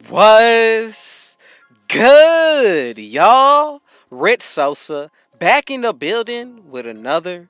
Was good, y'all? Rich Sosa back in the building with another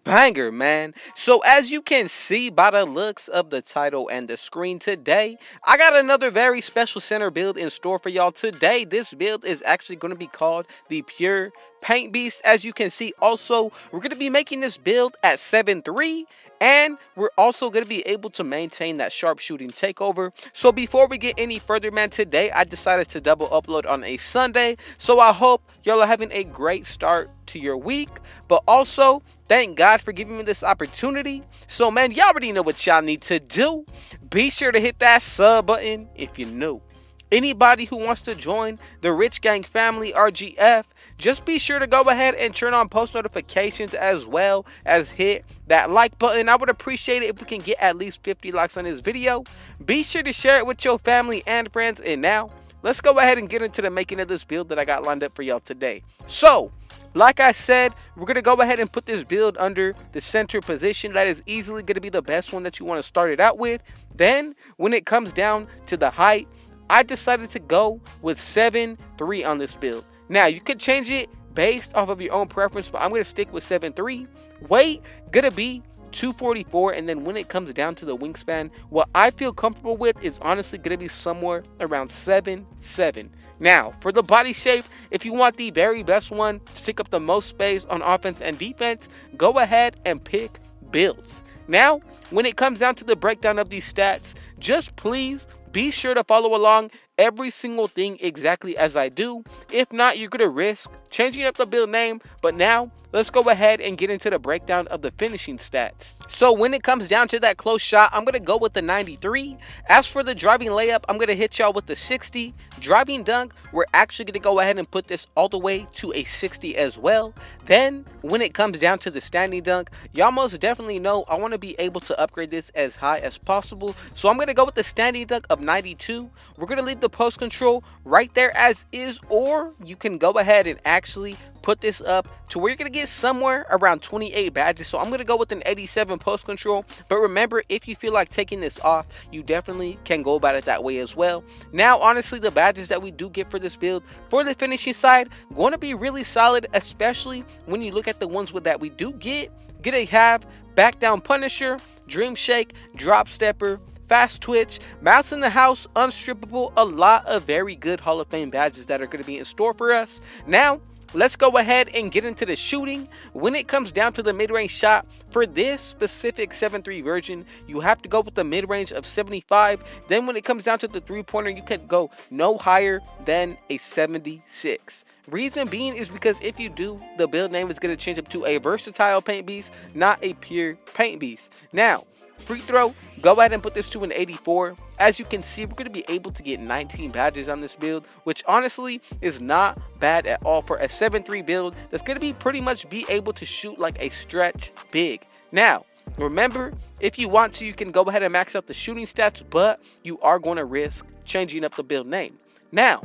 banger, man. So as you can see by the looks of the title and the screen today, I got another very special center build in store for y'all today. This build is actually going to be called the Pure Paint Beast. As you can see, also we're going to be making this build at 7-3, and we're also going to be able to maintain that sharpshooting takeover. So before we get any further, man, today I decided to double upload on a Sunday. So I hope y'all are having a great start to your week. But also, thank God for giving me this opportunity. So, man, y'all already know what y'all need to do. Be sure to hit that sub button if you're new. Anybody who wants to join the Rich Gang family RGF, just be sure to go ahead and turn on post notifications as well as hit that like button. I would appreciate it if we can get at least 50 likes on this video. Be sure to share it with your family and friends. And now, let's go ahead and get into the making of this build that I got lined up for y'all today. So, like I said, we're going to go ahead and put this build under the center position. That is easily going to be the best one that you want to start it out with. Then, when it comes down to the height, I decided to go with 7-3 on this build. Now, you could change it based off of your own preference, but I'm going to stick with 7-3. Weight, going to be 244, and then when it comes down to the wingspan, what I feel comfortable with is honestly going to be somewhere around 7'7". Now, for the body shape, if you want the very best one to take up the most space on offense and defense, go ahead and pick builds. Now, when it comes down to the breakdown of these stats, just please be sure to follow along every single thing exactly as I do. If not, you're going to risk changing up the build name. But now, let's go ahead and get into the breakdown of the finishing stats. So when it comes down to that close shot, I'm going to go with the 93. As for the driving layup, I'm going to hit y'all with the 60. Driving dunk, we're actually going to go ahead and put this all the way to a 60 as well. Then, when it comes down to the standing dunk, y'all most definitely know I want to be able to upgrade this as high as possible. So I'm going to go with the standing dunk of 92. We're going to leave the post control right there as is, or you can go ahead and actually put this up to where you're going to get somewhere around 28 badges. So I'm going to go with an 87 post control. But remember, if you feel like taking this off, you definitely can go about it that way as well. Now, honestly, the badges that we do get for this build for the finishing side going to be really solid, especially when you look at the ones that we do get a have back down punisher, dream shake, drop stepper, fast twitch, mouse in the house, unstrippable. A lot of very good Hall of Fame badges that are going to be in store for us. Now, let's go ahead and get into the shooting. When it comes down to the mid-range shot, for this specific 7-3 version, you have to go with the mid-range of 75. Then when it comes down to the three-pointer, you can go no higher than a 76. Reason being is because if you do, the build name is going to change up to a versatile paint beast, not a pure paint beast. Now, free throw, go ahead and put this to an 84. As you can see, we're going to be able to get 19 badges on this build, which honestly is not bad at all for a 7-3 build that's going to be pretty much be able to shoot like a stretch big. Now, remember, if you want to, you can go ahead and max out the shooting stats, but you are going to risk changing up the build name. Now,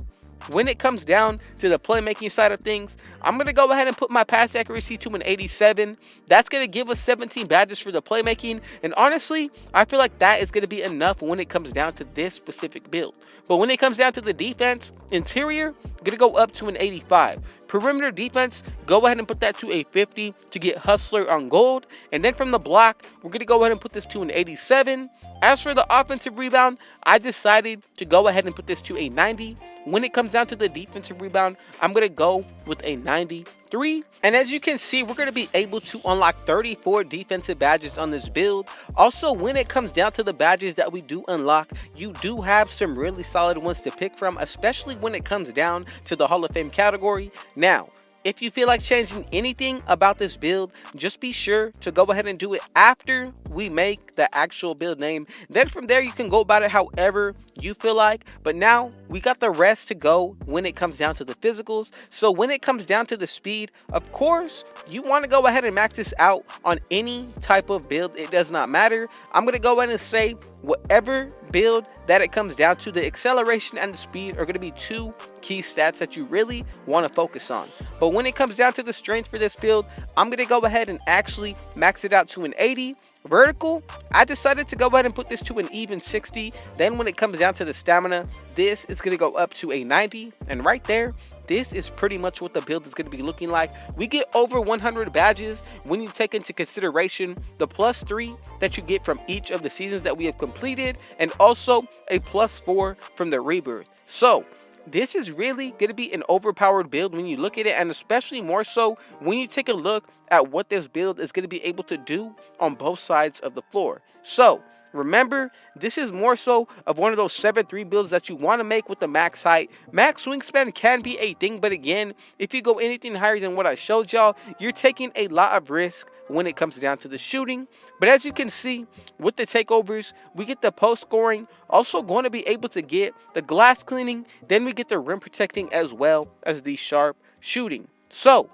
when it comes down to the playmaking side of things, I'm going to go ahead and put my pass accuracy to an 87. That's going to give us 17 badges for the playmaking. And honestly, I feel like that is going to be enough when it comes down to this specific build. But when it comes down to the defense, interior, going to go up to an 85. Perimeter defense, go ahead and put that to a 50 to get hustler on gold. And then from the block, we're going to go ahead and put this to an 87. As for the offensive rebound, I decided to go ahead and put this to a 90. When it comes down to the defensive rebound, I'm going to go with a 93. And as you can see, we're going to be able to unlock 34 defensive badges on this build. Also, when it comes down to the badges that we do unlock, you do have some really solid ones to pick from, especially when it comes down to the Hall of Fame category. Now, if you feel like changing anything about this build, just be sure to go ahead and do it after we make the actual build name. Then from there, you can go about it however you feel like. But now we got the rest to go when it comes down to the physicals. So when it comes down to the speed, of course, you want to go ahead and max this out on any type of build. It does not matter. I'm going to go ahead and say whatever build that it comes down to, the acceleration and the speed are going to be two key stats that you really want to focus on. But when it comes down to the strength for this build, I'm going to go ahead and actually max it out to an 80. Vertical, I decided to go ahead and put this to an even 60. Then when it comes down to the stamina, this is going to go up to a 90, and right there, this is pretty much what the build is going to be looking like. We get over 100 badges when you take into consideration the +3 that you get from each of the seasons that we have completed, and also a +4 from the rebirth. So this is really going to be an overpowered build when you look at it, and especially more so when you take a look at what this build is going to be able to do on both sides of the floor. So remember, this is more so of one of those 7-3 builds that you want to make with the max height. Max wingspan can be a thing, but again, if you go anything higher than what I showed y'all, you're taking a lot of risk when it comes down to the shooting. But as you can see, with the takeovers, we get the post scoring, also going to be able to get the glass cleaning, then we get the rim protecting as well as the sharp shooting. So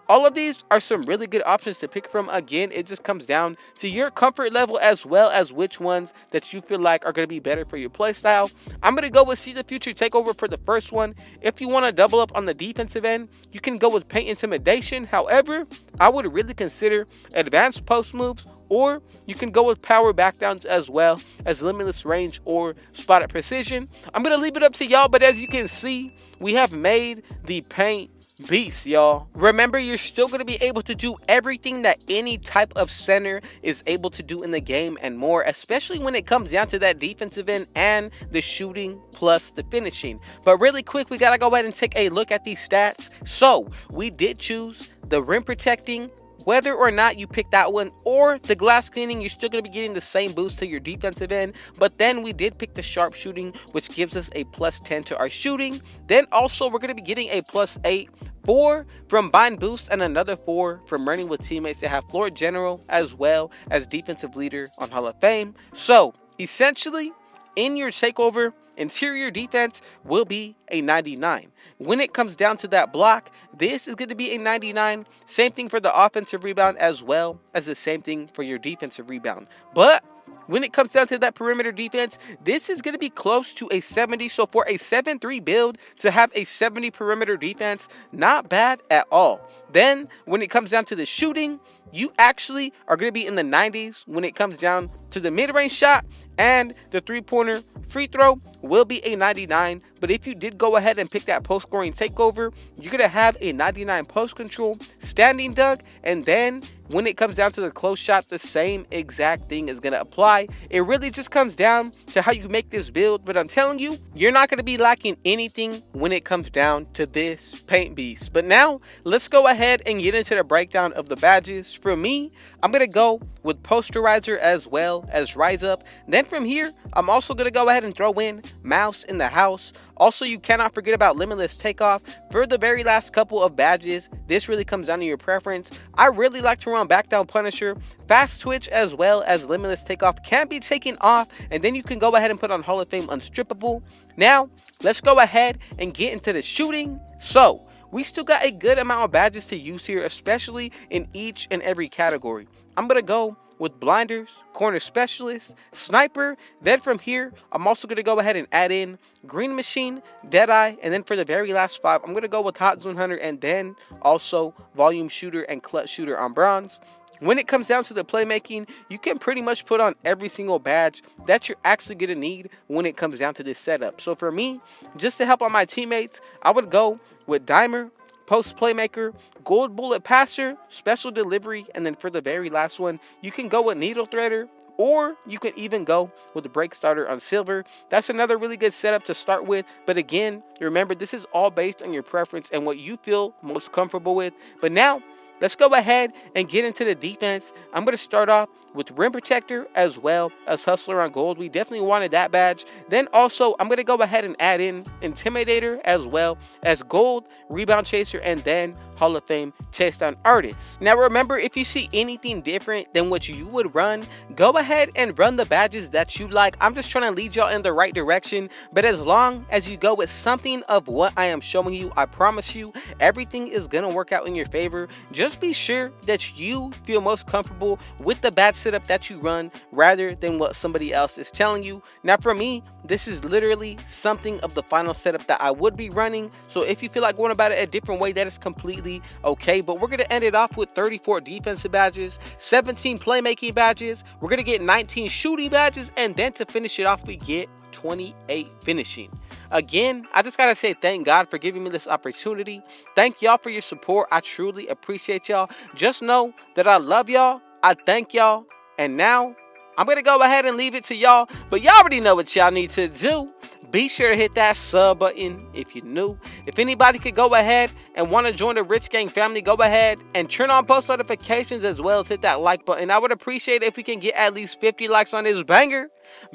all of these are some really good options to pick from. Again, it just comes down to your comfort level as well as which ones that you feel like are going to be better for your playstyle. I'm going to go with See the Future Takeover for the first one. If you want to double up on the defensive end, you can go with Paint Intimidation. However, I would really consider Advanced Post Moves, or you can go with Power Backdowns as well as Limitless Range or Spotted Precision. I'm going to leave it up to y'all, but as you can see, we have made the Paint beast, y'all. Remember, you're still going to be able to do everything that any type of center is able to do in the game and more, especially when it comes down to that defensive end and the shooting plus the finishing. But really quick, we got to go ahead and take a look at these stats. So we did choose the rim protecting. Whether or not you pick that one or the glass cleaning, you're still going to be getting the same boost to your defensive end. But then we did pick the sharp shooting, which gives us a +10 to our shooting. Then also we're going to be getting a +8, 4 from bind boost, and another 4 from running with teammates that have floor general as well as defensive leader on Hall of Fame. So essentially, in your takeover, interior defense will be a 99. When it comes down to that block, this is going to be a 99. Same thing for the offensive rebound as well as the same thing for your defensive rebound. But when it comes down to that perimeter defense, this is going to be close to a 70. So for a 7-3 build, to have a 70 perimeter defense, not bad at all. Then when it comes down to the shooting, you actually are going to be in the 90s when it comes down to the mid-range shot, and the three-pointer free throw will be a 99. But if you did go ahead and pick that post-scoring takeover, you're going to have a 99 post control, standing dunk, and then when it comes down to the close shot, the same exact thing is going to apply. It really just comes down to how you make this build, but I'm telling you, you're not going to be lacking anything when it comes down to this paint beast. But now, let's go ahead and get into the breakdown of the badges. For me, I'm going to go with Posterizer as well as Rise Up. Then from here, I'm also going to go ahead and throw in Mouse in the House. Also, you cannot forget about Limitless Takeoff. For the very last couple of badges, this really comes down to your preference. I really like to run Back Down Punisher. Fast Twitch as well as Limitless Takeoff can be taken off, and then you can go ahead and put on Hall of Fame Unstrippable. Now, let's go ahead and get into the shooting. So, we still got a good amount of badges to use here, especially in each and every category. I'm going to go with Blinders, Corner Specialist, Sniper. Then from here, I'm also going to go ahead and add in Green Machine, Deadeye, and then for the very last 5, I'm going to go with Hot Zone Hunter, and then also Volume Shooter and Clutch Shooter on bronze. When it comes down to the playmaking, you can pretty much put on every single badge that you're actually going to need when it comes down to this setup. So for me, just to help out my teammates, I would go with Dimer, Post Playmaker, Gold Bullet Passer, Special Delivery, and then for the very last one, you can go with Needle Threader, or you can even go with the Break Starter on Silver. That's another really good setup to start with, but again, remember, this is all based on your preference and what you feel most comfortable with. But now, let's go ahead and get into the defense. I'm going to start off with Rim Protector as well as Hustler on Gold. We definitely wanted that badge. Then also, I'm going to go ahead and add in Intimidator as well as Gold, Rebound Chaser, and then Hall of Fame Chase Down Artist. Now remember, if you see anything different than what you would run, go ahead and run the badges that you like. I'm just trying to lead y'all in the right direction, but as long as you go with something of what I am showing you, I promise you, everything is going to work out in your favor. Just be sure that you feel most comfortable with the badge setup that you run rather than what somebody else is telling you. Now for me, this is literally something of the final setup that I would be running. So if you feel like going about it a different way, that is completely okay. But we're going to end it off with 34 defensive badges, 17 playmaking badges. We're going to get 19 shooting badges, and then to finish it off, we get 28 finishing. Again, I just gotta say thank God for giving me this opportunity. Thank y'all for your support. I truly appreciate y'all. Just know that I love y'all. I thank y'all. And now I'm gonna go ahead and leave it to y'all. But y'all already know what y'all need to do. Be sure to hit that sub button if you're new. If anybody could go ahead and want to join the Rich Gang family, go ahead and turn on post notifications as well as hit that like button. I would appreciate it if we can get at least 50 likes on this banger.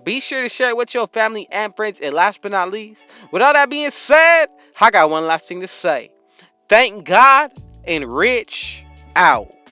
Be sure to share it with your family and friends. And last but not least, with all that being said, I got one last thing to say. Thank God and Rich out.